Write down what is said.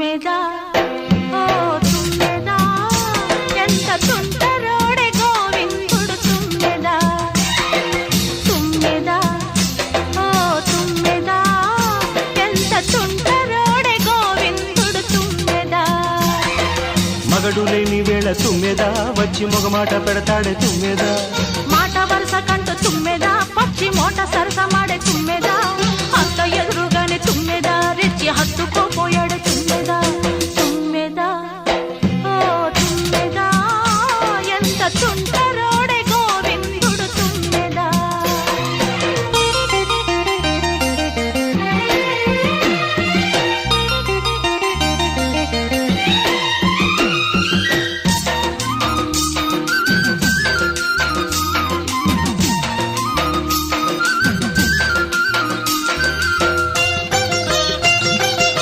తుమ్మెదా ఓ తుమ్మెదా ఎంత తుంటరోడే గోవిందుడు తుమ్మెదా తుమ్మెదా ఓ తుమ్మెదా ఎంత తుంటరోడే గోవిందుడు తుమ్మెదా మగడు లేని వేళ తుమ్మెదా వచ్చి మొగమాట పెడతాడే తుమ్మెదా మాట వరుస కంటూ తుమ్మెదా పచ్చి మోట సరస మాడే తుమ్మెదా అంత ఎదురుగానే తుమ్మెదా రెచ్చి హత్తు